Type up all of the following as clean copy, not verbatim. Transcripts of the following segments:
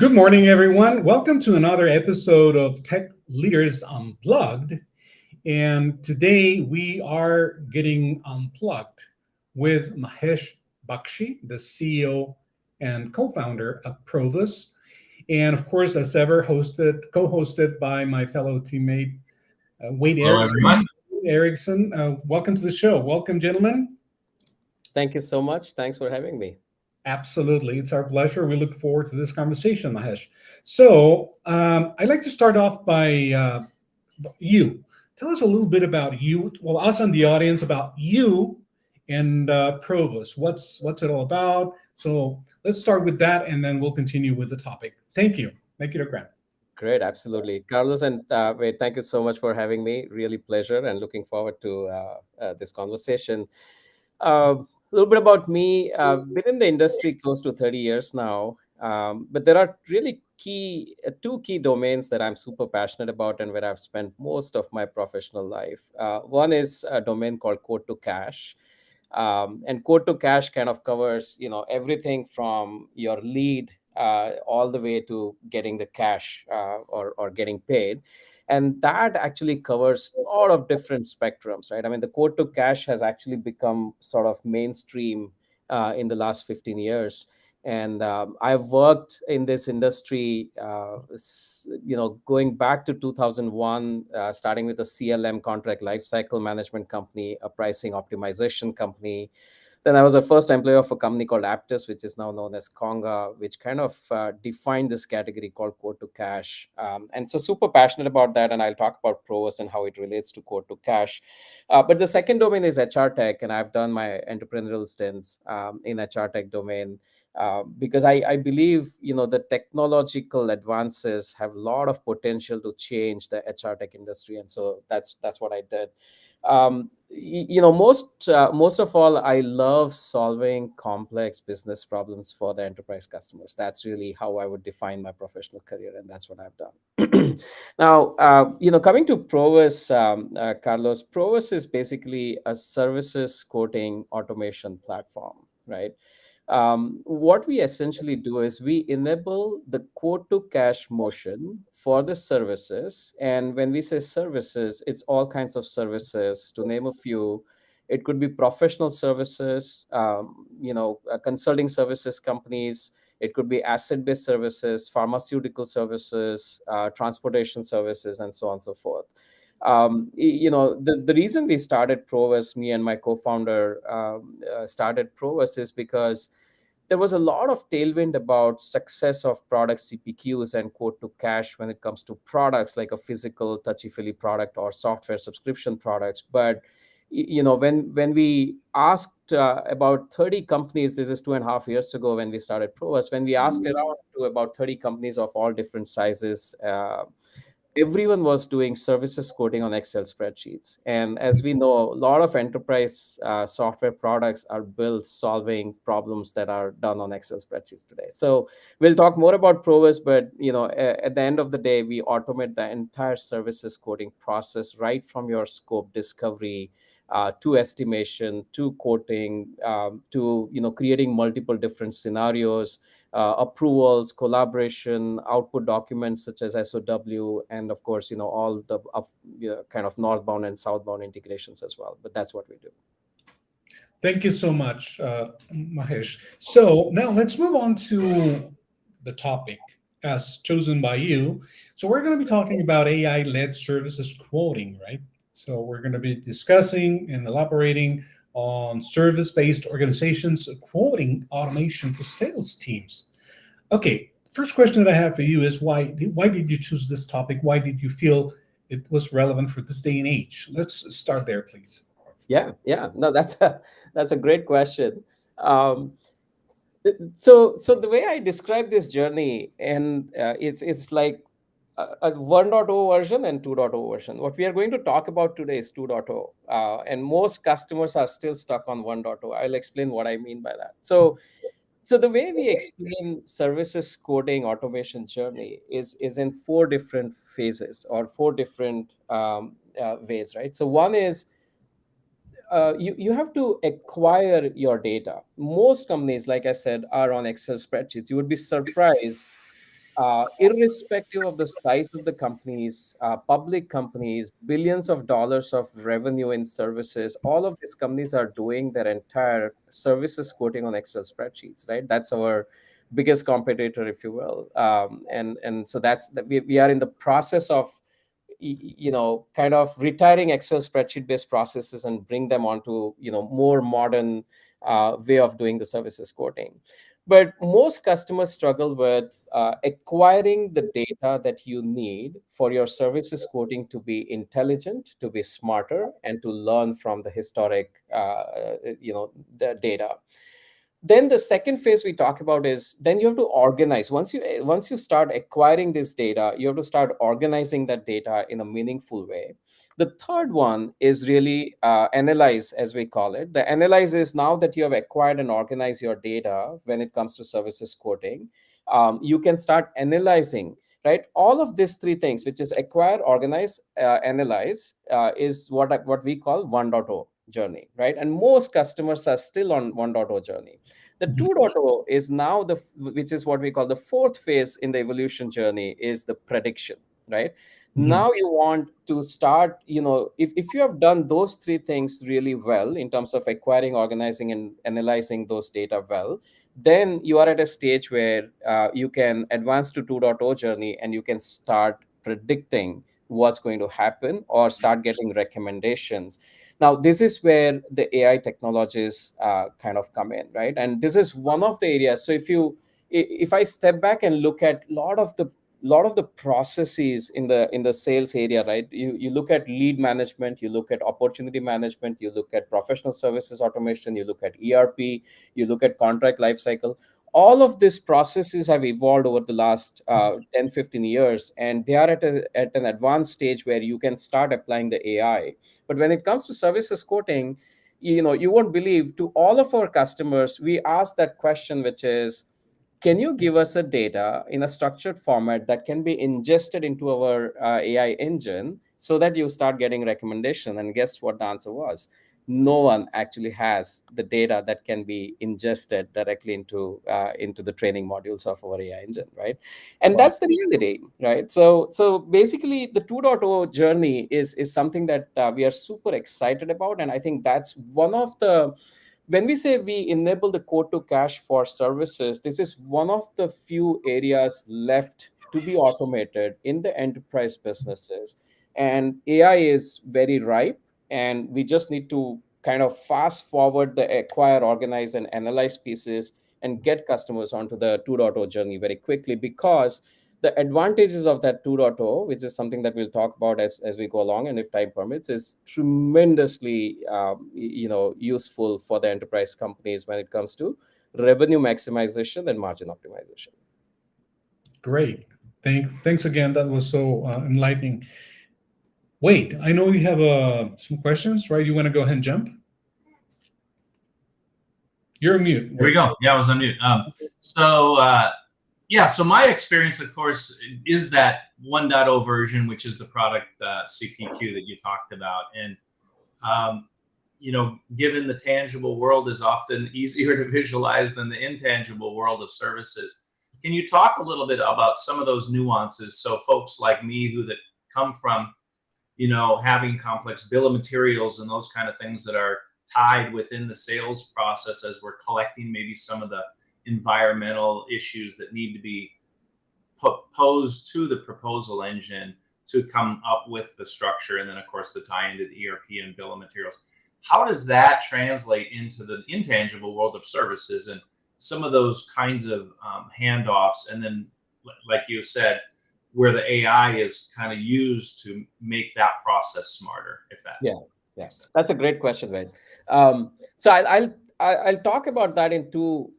Good morning, everyone. Welcome to another episode of Tech Leaders Unplugged. And today we are getting unplugged with Mahesh Baxi, the CEO and co-founder of Provus. And of course, as ever, co-hosted by my fellow teammate, Wade Hello, Erickson. everyone. Erickson, welcome to the show. Welcome, gentlemen. Thank you so much. Thanks for having me. Absolutely. It's our pleasure. We look forward to this conversation, Mahesh. So, I'd like to start off by you. Tell us a little bit about you, well, us and the audience, about you and Provus. What's it all about? So let's start with that, and then we'll continue with the topic. Thank you. Make it a grant. Great, absolutely. Carlos and Wade, thank you so much for having me. Really pleasure and looking forward to this conversation. A little bit about me. Been in the industry close to 30 years now, but there are really two key domains that I'm super passionate about and where I've spent most of my professional life. One is a domain called quote to cash. And quote to cash kind of covers everything from your lead all the way to getting the cash or getting paid, and that actually covers a lot of different spectrums, right? I mean, the quote to cash has actually become sort of mainstream in the last 15 years. And I've worked in this industry, going back to 2001, starting with a CLM, contract lifecycle management company, a pricing optimization company. Then I was a first employee of a company called Aptus, which is now known as Conga, which kind of defined this category called quote to cash. And so super passionate about that. And I'll talk about Provus and how it relates to quote to cash. But the second domain is HR tech. And I've done my entrepreneurial stints in HR tech domain. Because I believe the technological advances have a lot of potential to change the HR tech industry, and so that's what I did. Most of all, I love solving complex business problems for the enterprise customers. That's really how I would define my professional career, and that's what I've done. Now, coming to Provus, Carlos, Provus is basically a services quoting automation platform, right? What we essentially do is we enable the quote to cash motion for the services. And when we say services, it's all kinds of services. To name a few, it could be professional services, consulting services companies. It could be asset-based services, pharmaceutical services, transportation services, and so on and so forth. The reason we started Provus, me and my co-founder started Provus, is because there was a lot of tailwind about success of product CPQs and quote to cash when it comes to products like a physical touchy-feely product or software subscription products. But when we asked about 30 companies, this is 2.5 years ago when we started Provus, when we asked around to about 30 companies of all different sizes, everyone was doing services quoting on Excel spreadsheets. And as we know, a lot of enterprise software products are built solving problems that are done on Excel spreadsheets today. So we'll talk more about Provus, but at the end of the day, we automate the entire services quoting process right from your scope discovery to estimation, to quoting, to creating multiple different scenarios, approvals, collaboration, output documents such as SOW, and of course, all the kind of northbound and southbound integrations as well. But that's what we do. Thank you so much, Mahesh. So now let's move on to the topic as chosen by you. So we're going to be talking about AI-led services quoting, right? So we're going to be discussing and elaborating on service-based organizations quoting automation for sales teams. Okay, first question that I have for you is why did you choose this topic? Why did you feel it was relevant for this day and age? Let's start there, please. Yeah. No, that's a great question. Um, so the way I describe this journey, and it's like a 1.0 version and 2.0 version. What we are going to talk about today is 2.0, and most customers are still stuck on 1.0. I'll explain what I mean by that. So the way we explain services coding automation journey is in four different phases or four different ways, right? So one is you have to acquire your data. Most companies, like I said, are on Excel spreadsheets. You would be surprised irrespective of the size of the companies, public companies, billions of dollars of revenue in services, all of these companies are doing their entire services quoting on Excel spreadsheets, right? That's our biggest competitor, if you will. And so we are in the process of kind of retiring Excel spreadsheet based processes and bring them onto more modern way of doing the services quoting. But most customers struggle with acquiring the data that you need for your services quoting to be intelligent, to be smarter, and to learn from the historic the data. Then the second phase we talk about is then you have to organize. Once you start acquiring this data, you have to start organizing that data in a meaningful way. The third one is really analyze, as we call it. The analyze is now that you have acquired and organized your data when it comes to services quoting, you can start analyzing, right? All of these three things, which is acquire, organize, analyze, is what we call 1.0 journey, right? And most customers are still on 1.0 journey. The Mhm. 2.0 is now which is what we call the fourth phase in the evolution journey, is the prediction, right? Mhm. Now you want to start, if you have done those three things really well in terms of acquiring, organizing, and analyzing those data well, then you are at a stage where you can advance to 2.0 journey and you can start predicting what's going to happen or start getting recommendations. Now this is where the AI technologies kind of come in, right? And this is one of the areas. So if I step back and look at a lot of the processes in the sales area, right? You look at lead management, you look at opportunity management, you look at professional services automation, you look at ERP, you look at contract lifecycle. All of these processes have evolved over the last 10-15 years, and they are at an advanced stage where you can start applying the AI. But when it comes to services quoting, you won't believe, to all of our customers we ask that question, which is, can you give us a data in a structured format that can be ingested into our AI engine so that you start getting recommendation? And guess what the answer was? No one actually has the data that can be ingested directly into the training modules of our AI engine, right? And Wow. that's the reality, right? So basically, the 2.0 journey is something that we are super excited about, and I think that's one of the, when we say we enable the quote to cash for services, this is one of the few areas left to be automated in the enterprise businesses. And AI is very ripe, and we just need to kind of fast forward the acquire, organize, and analyze pieces and get customers onto the 2.0 journey very quickly, because the advantages of that 2.0, which is something that we'll talk about as we go along and if time permits, is tremendously useful for the enterprise companies when it comes to revenue maximization and margin optimization. Great. Thanks again. That was so enlightening. Wait, I know you have some questions, right? You want to go ahead and jump? You're on mute. There we Wait. go. Yeah, I was on mute. So my experience, of course, is that 1.0 version, which is the product CPQ that you talked about. And, given the tangible world is often easier to visualize than the intangible world of services, can you talk a little bit about some of those nuances? So folks like me that come from, having complex bill of materials and those kind of things that are tied within the sales process as we're collecting maybe some of the environmental issues that need to be posed to the proposal engine to come up with the structure, and then of course the tie into the ERP and bill of materials. How does that translate into the intangible world of services and some of those kinds of handoffs? And then, like you said, where the AI is kind of used to make that process smarter, if that Yeah, yeah, makes sense. that's a great question, right? So I'll talk about that in two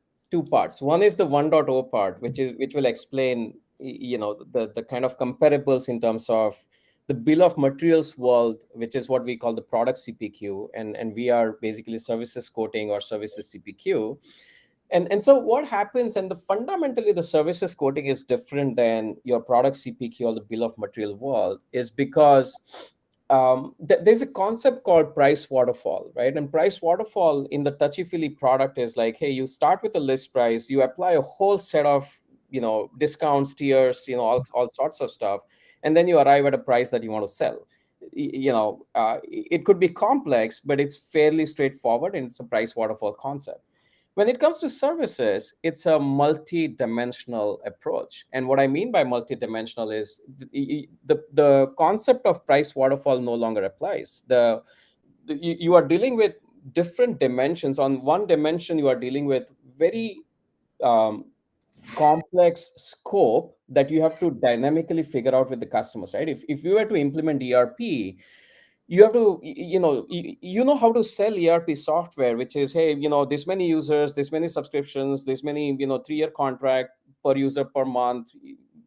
parts. One is the 1.0 part, which will explain the kind of comparables in terms of the bill of materials world, which is what we call the product CPQ, and we are basically services quoting or services CPQ. And so what happens, and fundamentally the services quoting is different than your product CPQ or the bill of material world, is because there's a concept called price waterfall, right? And price waterfall in the touchy-feely product is like, hey, you start with a list price, you apply a whole set of discounts, tiers, all sorts of stuff, and then you arrive at a price that you want to sell. It could be complex, but it's fairly straightforward, and it's a price waterfall concept. When it comes to services, it's a multi-dimensional approach. And what I mean by multi-dimensional is the concept of price waterfall no longer applies. You are dealing with different dimensions. On one dimension, you are dealing with very um, complex scope that you have to dynamically figure out with the customers, right? If you were to implement ERP, you have to you know how to sell ERP software, which is, hey, this many users, this many subscriptions, this many 3-year contract per user per month,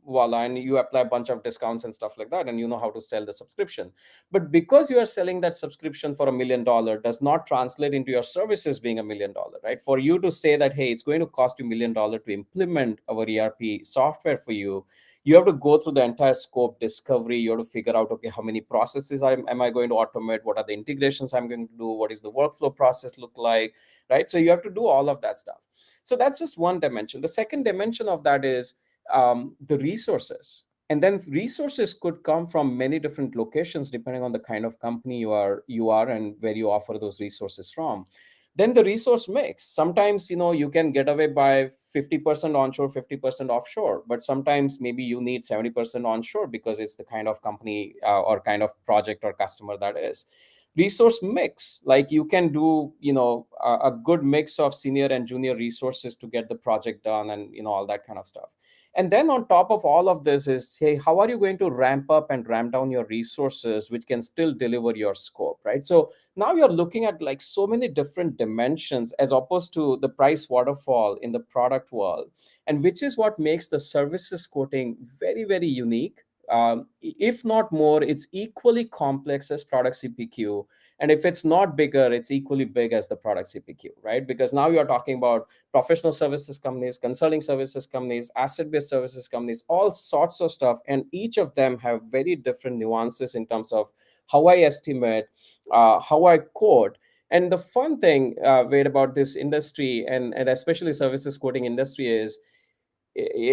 voila, and you apply a bunch of discounts and stuff like that, and you know how to sell the subscription. But because you are selling that subscription for $1 million does not translate into your services being $1 million, right? For you to say that, hey, it's going to cost you $1 million to implement our ERP software for you, you have to go through the entire scope discovery. You have to figure out, okay, how many processes am I going to automate? What are the integrations I'm going to do? What is the workflow process look like, right? So you have to do all of that stuff. So that's just one dimension. The second dimension of that is the resources. And then resources could come from many different locations depending on the kind of company you are and where you offer those resources from. Then the resource mix. Sometimes you can get away by 50% onshore, 50% offshore, but sometimes maybe you need 70% onshore because it's the kind of company or kind of project or customer that is. Resource mix, like you can do a good mix of senior and junior resources to get the project done, and all that kind of stuff. And then on top of all of this is, hey, how are you going to ramp up and ramp down your resources which can still deliver your scope, right? So now you're looking at like so many different dimensions as opposed to the price waterfall in the product world, and which is what makes the services quoting very, very unique. If not more, it's equally complex as product CPQ. And if it's not bigger, it's equally big as the product CPQ, right? Because now you're talking about professional services companies, consulting services companies, asset-based services companies, all sorts of stuff. And each of them have very different nuances in terms of how I estimate, how I quote. And the fun thing, Wade, about this industry and especially services quoting industry is,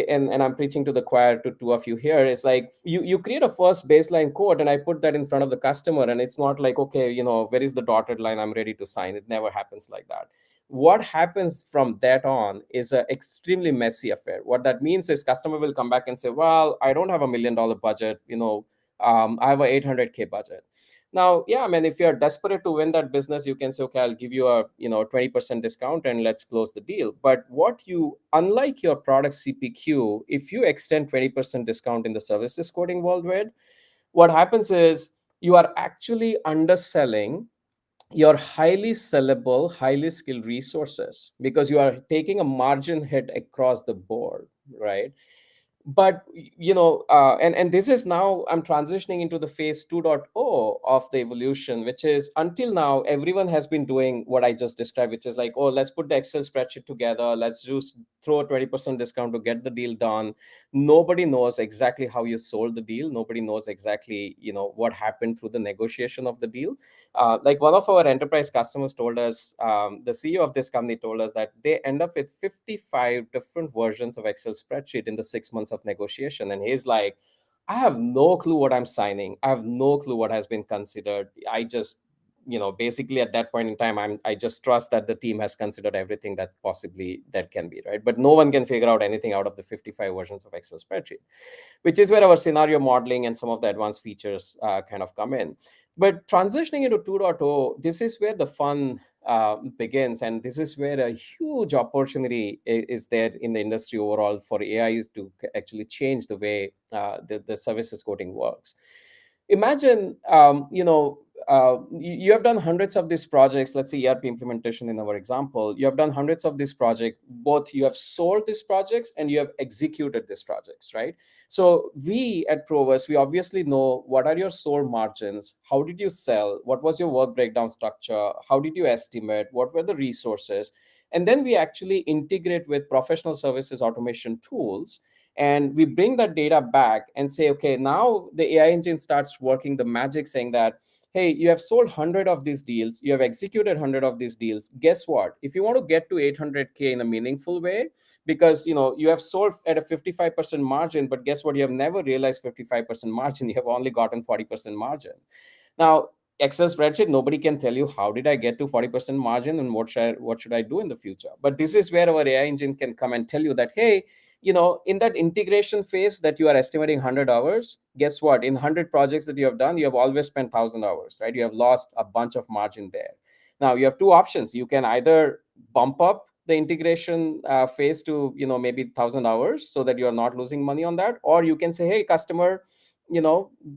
and I'm preaching to the choir to two of you here, is like you create a first baseline quote and I put that in front of the customer, and it's not like, okay, where is the dotted line, I'm ready to sign. It never happens like that. What happens from that on is an extremely messy affair. What that means is customer will come back and say, well, I don't have $1 million budget, I have a 800K budget. Now, yeah, I mean, if you're desperate to win that business, you can say, okay, I'll give you a 20% discount and let's close the deal. But unlike your product CPQ, if you extend 20% discount in the services quoting world, what happens is you are actually underselling your highly sellable, highly skilled resources because you are taking a margin hit across the board, right? But and this is now I'm transitioning into the phase 2.0 of the evolution, which is, until now everyone has been doing what I just described, which is like, oh, let's put the Excel spreadsheet together, let's just throw a 20% discount to get the deal done. Nobody knows exactly how you sold the deal. Nobody knows exactly what happened through the negotiation of the deal. Like one of our enterprise customers told us, the CEO of this company told us that they end up with 55 different versions of Excel spreadsheet in the 6 months of negotiation. And he's like, I have no clue what I'm signing. I have no clue what has been considered. I just, basically at that point in time, I just trust that the team has considered everything that possibly that can be, right? But no one can figure out anything out of the 55 versions of Excel spreadsheet, which is where our scenario modeling and some of the advanced features kind of come in. But transitioning into 2.0, this is where the fun begins. And this is where a huge opportunity is there in the industry overall for AI to actually change the way the services quoting works. Imagine, you have done hundreds of these projects. Let's say ERP implementation in our example. You have done hundreds of these projects. Both you have sold these projects and you have executed these projects, right? So we at Provus, we obviously know what are your sold margins, how did you sell, what was your work breakdown structure, how did you estimate, what were the resources, and then we actually integrate with professional services automation tools, and we bring that data back and say, okay, now the AI engine starts working the magic, saying that, hey, you have sold 100 of these deals, you have executed 100 of these deals. Guess what? If you want to get to 800K in a meaningful way, because you have sold at a 55% margin, but guess what? You have never realized 55% margin. You have only gotten 40% margin. Now, Excel spreadsheet, nobody can tell you how did I get to 40% margin and what should I do in the future. But this is where our AI engine can come and tell you that, hey, in that integration phase that you are estimating 100 hours, guess what? In 100 projects that you have done, you have always spent 1,000 hours, right? You have lost a bunch of margin there. Now you have two options. You can either bump up the integration phase to maybe 1,000 hours so that you are not losing money on that, or you can say, hey, customer,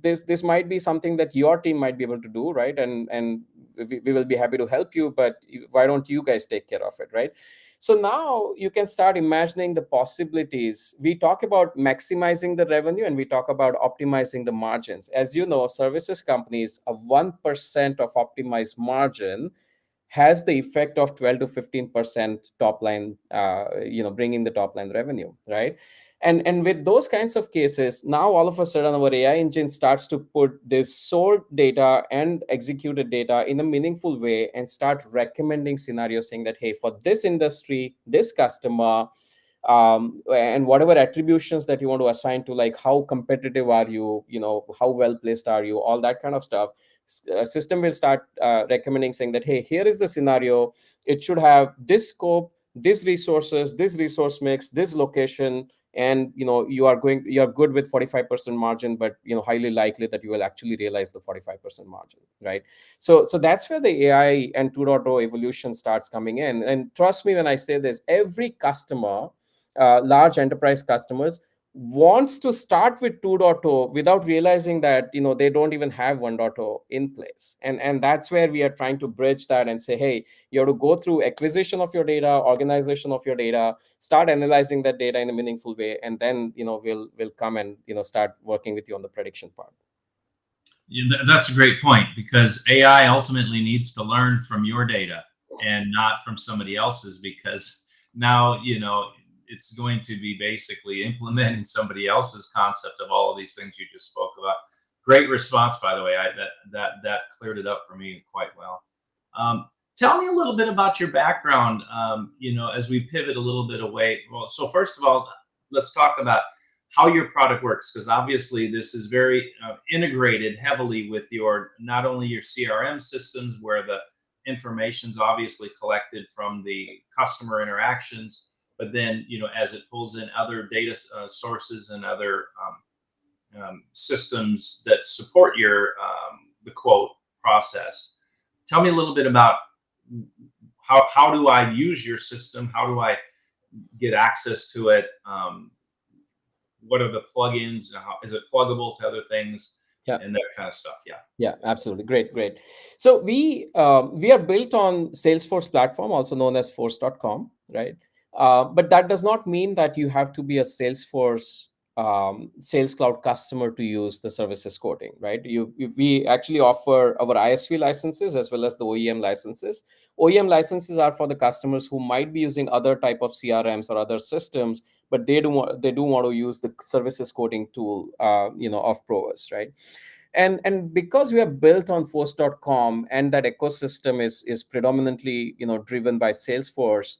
this might be something that your team might be able to do, right? And we will be happy to help you, but why don't you guys take care of it, right? So now you can start imagining the possibilities. We talk about maximizing the revenue and we talk about optimizing the margins. As you know, services companies, a 1% of optimized margin has the effect of 12 to 15% top line, bringing the top line revenue, right? And with those kinds of cases, now all of a sudden our AI engine starts to put this sold data and executed data in a meaningful way and start recommending scenarios saying that, hey, for this industry, this customer, and whatever attributions that you want to assign to, like how competitive are you, how well placed are you, all that kind of stuff. System will start recommending saying that, hey, here is the scenario. It should have this scope, this resources, this resource mix, this location, and you're good with 45% margin, but highly likely that you will actually realize the 45% margin, right? So that's where the AI and 2.0 evolution starts coming in. And trust me when I say this, every customer, large enterprise customers, wants to start with 2.0 without realizing that they don't even have 1.0 in place. And that's where we are trying to bridge that and say, hey, you have to go through acquisition of your data, organization of your data, start analyzing that data in a meaningful way, and then we'll come and start working with you on the prediction part. That's a great point, because AI ultimately needs to learn from your data and not from somebody else's, because now it's going to be basically implementing somebody else's concept of all of these things you just spoke about. Great response, by the way. That cleared it up for me quite well. Tell me a little bit about your background. As we pivot a little bit away. Well, so first of all, let's talk about how your product works, because obviously this is very integrated heavily with not only your CRM systems, where the information's obviously collected from the customer interactions, but then as it pulls in other data sources and other systems that support the quote process. Tell me a little bit about how do I use your system? How do I get access to it? What are the plugins? Is it pluggable to other things? Yeah. And that kind of stuff. Yeah, absolutely. Great. So we are built on Salesforce platform, also known as force.com, right? But that does not mean that you have to be a Salesforce Sales Cloud customer to use the services quoting, right? We actually offer our ISV licenses as well as the OEM licenses. OEM licenses are for the customers who might be using other type of CRMs or other systems, but they do want to use the services quoting tool, of Provus, right? And because we are built on force.com and that ecosystem is predominantly driven by Salesforce,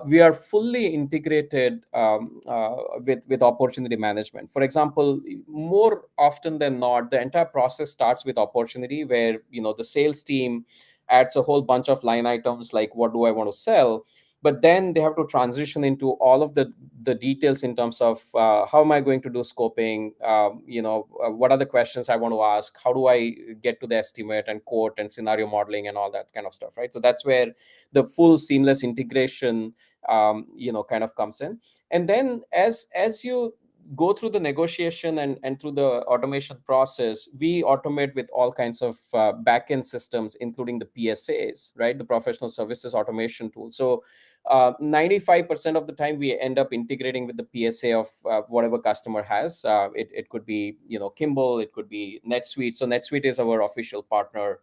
we are fully integrated with opportunity management. For example, more often than not, the entire process starts with opportunity, where the sales team adds a whole bunch of line items like, what do I want to sell? But then they have to transition into all of the details in terms of how am I going to do scoping, what are the questions I want to ask, how do I get to the estimate and quote and scenario modeling and all that kind of stuff, right? So that's where the full seamless integration kind of comes in. And then as you go through the negotiation and through the automation process, we automate with all kinds of backend systems, including the PSAs, right? The professional services automation tool. So 95% of the time we end up integrating with the PSA of whatever customer has. It could be Kimball, it could be NetSuite. So NetSuite is our official partner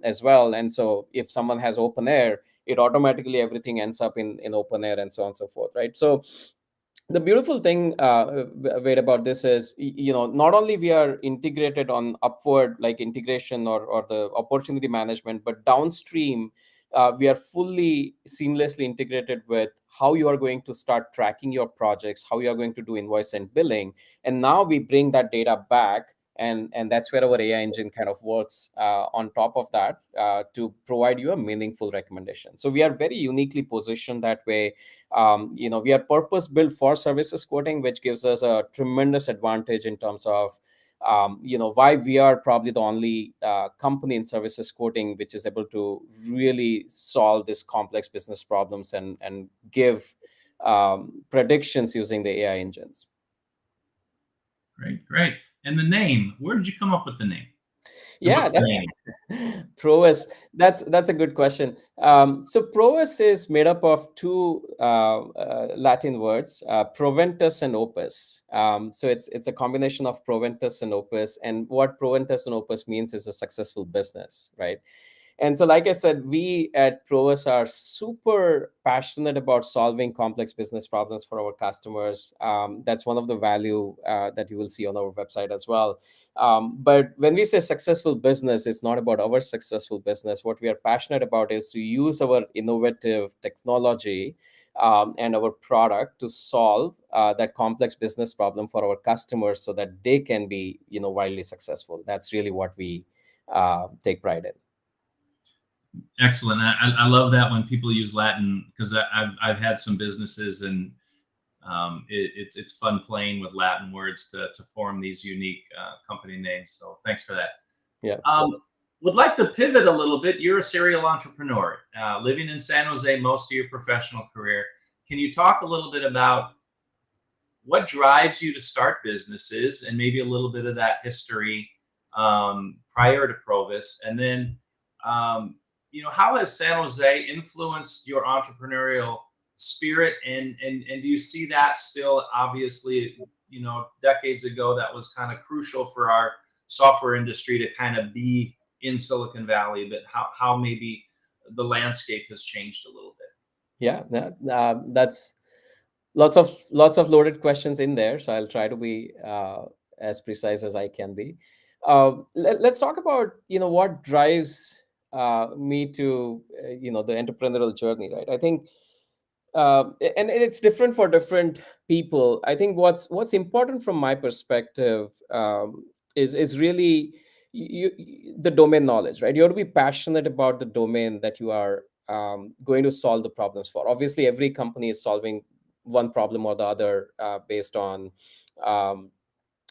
as well. And so if someone has OpenAir, it automatically everything ends up in OpenAir and so on and so forth, right? So the beautiful thing, Wade, about this is, not only we are integrated on upward, like integration or the opportunity management, but downstream, we are fully seamlessly integrated with how you are going to start tracking your projects, how you are going to do invoice and billing. And now we bring that data back, and that's where our AI engine kind of works on top of that, to provide you a meaningful recommendation. So we are very uniquely positioned that way. We are purpose built for services quoting, which gives us a tremendous advantage in terms of why we are probably the only company in services quoting which is able to really solve these complex business problems and give predictions using the AI engines. Great, great. And the name, where did you come up with the name? And Yeah, what's the that's name? Provus. That's a good question. So Provus is made up of two Latin words, proventus and opus. So it's a combination of proventus and opus. And what proventus and opus means is a successful business, right? And so, like I said, we at Provus are super passionate about solving complex business problems for our customers. That's one of the value that you will see on our website as well. But when we say successful business, it's not about our successful business. What we are passionate about is to use our innovative technology and our product to solve that complex business problem for our customers, so that they can be, wildly successful. That's really what we take pride in. Excellent. I love that when people use Latin, because I've had some businesses, and it's fun playing with Latin words to form these unique company names. So thanks for that. Yeah. Would like to pivot a little bit. You're a serial entrepreneur, living in San Jose most of your professional career. Can you talk a little bit about what drives you to start businesses, and maybe a little bit of that history prior to Provus? And then, how has San Jose influenced your entrepreneurial spirit? And do you see that still? Obviously, decades ago, that was kind of crucial for our software industry to kind of be in Silicon Valley, but how maybe the landscape has changed a little bit. Yeah, that's lots of loaded questions in there. So I'll try to be as precise as I can be. Let's talk about what drives me to the entrepreneurial journey, right? I think, and it's different for different people. I think what's important from my perspective is really the domain knowledge, right? You have to be passionate about the domain that you are going to solve the problems for. Obviously, every company is solving one problem or the other based on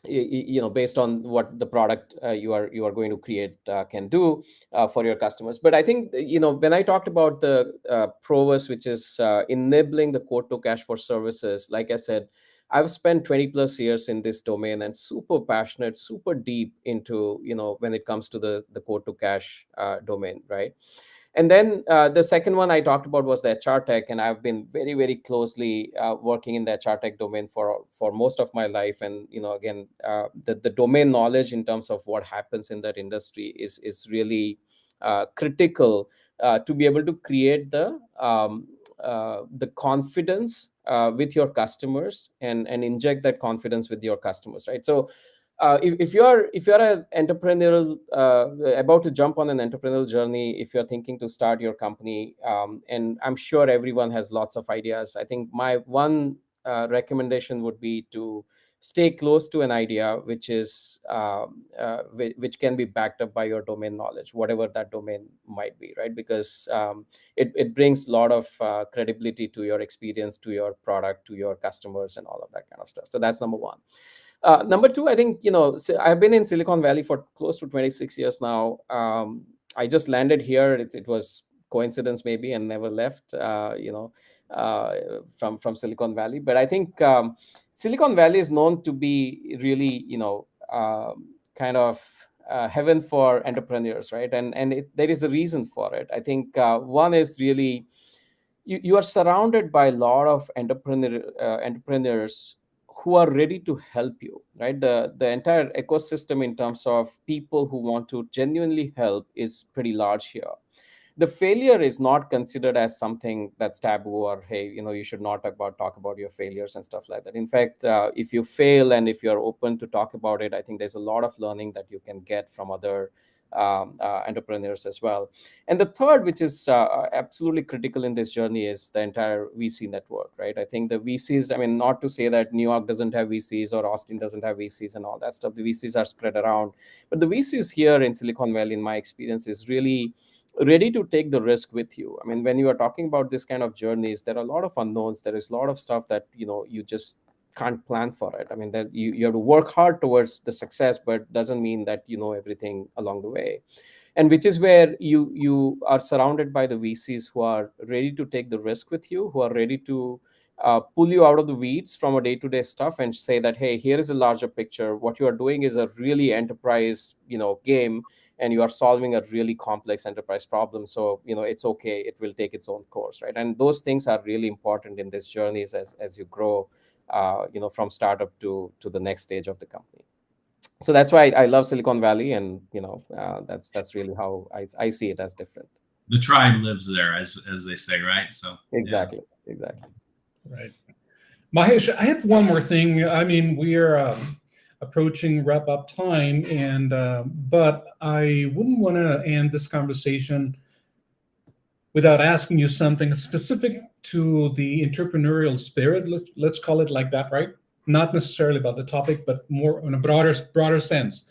based on what the product you are going to create can do for your customers. But I think, when I talked about the Provus, which is enabling the quote to cash for services, like I said, I've spent 20 plus years in this domain and super passionate, super deep into, when it comes to the quote to cash domain, right? And then the second one I talked about was the HR tech, and I've been very, very closely working in the HR tech domain for most of my life. And again, the domain knowledge in terms of what happens in that industry is really critical to be able to create the confidence with your customers and inject that confidence with your customers, right? So if you're an entrepreneurial about to jump on an entrepreneurial journey, if you're thinking to start your company, and I'm sure everyone has lots of ideas, I think my one recommendation would be to stay close to an idea which is which can be backed up by your domain knowledge, whatever that domain might be, right? Because it brings a lot of credibility to your experience, to your product, to your customers, and all of that kind of stuff. So that's number one. Number two, I think, I've been in Silicon Valley for close to 26 years now. I just landed here. It was coincidence maybe, and never left, from Silicon Valley. But I think Silicon Valley is known to be really, kind of heaven for entrepreneurs, right? And there is a reason for it. I think one is really, you are surrounded by a lot of entrepreneurs who are ready to help you, right? The entire ecosystem in terms of people who want to genuinely help is pretty large here. the failure is not considered as something that's taboo, or hey, you should not talk about your failures and stuff like that. In fact, if you fail and if you're open to talk about it, I think there's a lot of learning that you can get from other entrepreneurs as well. And the third, which is absolutely critical in this journey, is the entire VC network, right? I think the VCs, I mean, not to say that New York doesn't have VCs or Austin doesn't have VCs and all that stuff. The VCs are spread around, but the VCs here in Silicon Valley, in my experience, is really ready to take the risk with you. I mean, when you are talking about this kind of journeys, there are a lot of unknowns. There is a lot of stuff that you just can't plan for it. I mean, that you have to work hard towards the success, but doesn't mean that you know everything along the way. And which is where you are surrounded by the VCs who are ready to take the risk with you, who are ready to pull you out of the weeds from a day-to-day stuff and say that, hey, here is a larger picture. What you are doing is a really enterprise game, and you are solving a really complex enterprise problem. So it's okay, it will take its own course, right? And those things are really important in these journeys as you grow from startup to the next stage of the company. So that's why I love Silicon Valley, and that's really how I see it as different. The tribe lives there, as they say, right? So exactly. Right. Mahesh, I have one more thing. I mean, we are approaching wrap up time, and but I wouldn't want to end this conversation without asking you something specific to the entrepreneurial spirit. Let's call it like that, right? Not necessarily about the topic, but more in a broader sense.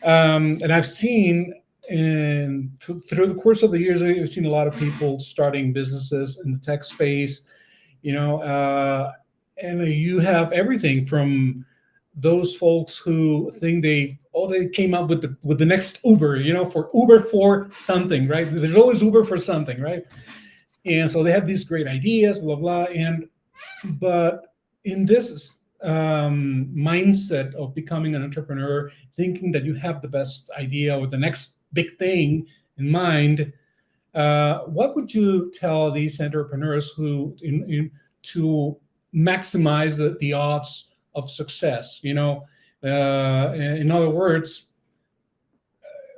And I've seen through the course of the years, I've seen a lot of people starting businesses in the tech space, and you have everything from those folks who think they came up with the next Uber, for Uber for something, right? There's always Uber for something, right? And so they have these great ideas, blah blah. But in this mindset of becoming an entrepreneur, thinking that you have the best idea or the next big thing in mind, what would you tell these entrepreneurs who to maximize the odds of success? In other words,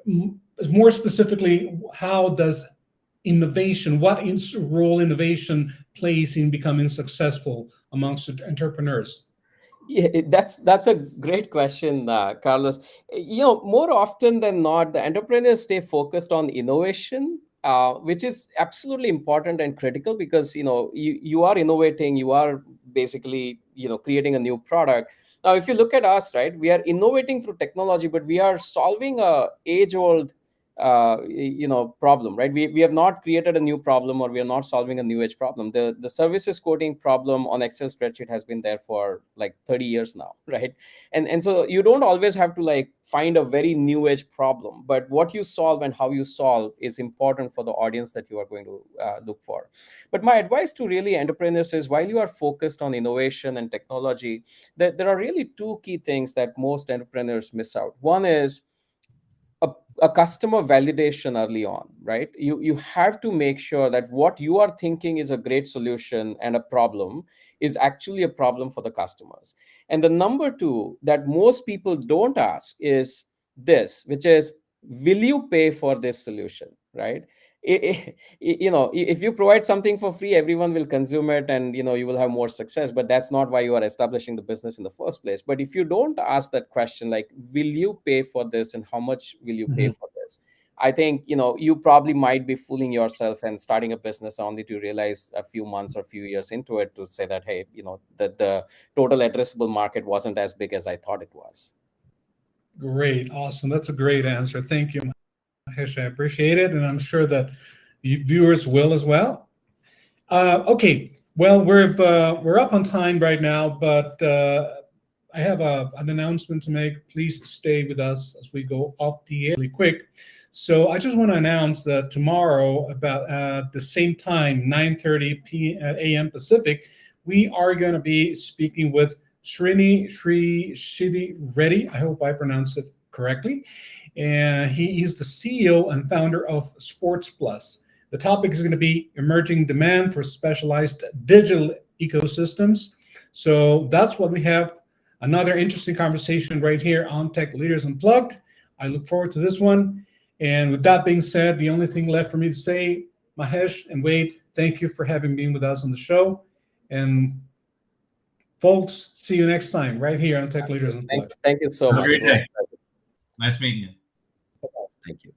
more specifically, how does innovation, what role innovation plays in becoming successful amongst entrepreneurs? Yeah, that's a great question, Carlos. More often than not, the entrepreneurs stay focused on innovation, which is absolutely important and critical, because you are innovating, you are basically creating a new product. Now, if you look at us, right, we are innovating through technology, but we are solving a age-old problem, right? We have not created a new problem, or we are not solving a new age problem. The services quoting problem on Excel spreadsheet has been there for like 30 years now, right? And so you don't always have to like find a very new age problem, but what you solve and how you solve is important for the audience that you are going to look for. But my advice to really entrepreneurs is, while you are focused on innovation and technology, there are really two key things that most entrepreneurs miss out. One is a customer validation early on, right? You have to make sure that what you are thinking is a great solution and a problem is actually a problem for the customers. And the number two that most people don't ask is this, which is, will you pay for this solution, right? If you provide something for free, everyone will consume it, and you will have more success. But that's not why you are establishing the business in the first place. But if you don't ask that question, like, will you pay for this, and how much will you pay for this, I think you probably might be fooling yourself and starting a business only to realize a few months or few years into it to say that, hey, the total addressable market wasn't as big as I thought it was. Great, awesome. That's a great answer. Thank you, Mahesh. I appreciate it, and I'm sure that you viewers will as well. Okay, well, we're up on time right now, but I have an announcement to make. Please stay with us as we go off the air really quick. So I just want to announce that tomorrow, about the same time, 9:30 a.m. Pacific, we are going to be speaking with Srini Reddy. I hope I pronounced it correctly. And he is the CEO and founder of Sports Plus. The topic is going to be emerging demand for specialized digital ecosystems. So that's what we have. Another interesting conversation right here on Tech Leaders Unplugged. I look forward to this one. And with that being said, the only thing left for me to say, Mahesh and Wade, thank you for having been with us on the show. And folks, see you next time right here on Tech Leaders Unplugged. Thank you so Have a much. great It was day. a pleasure. Nice meeting you. Thank you.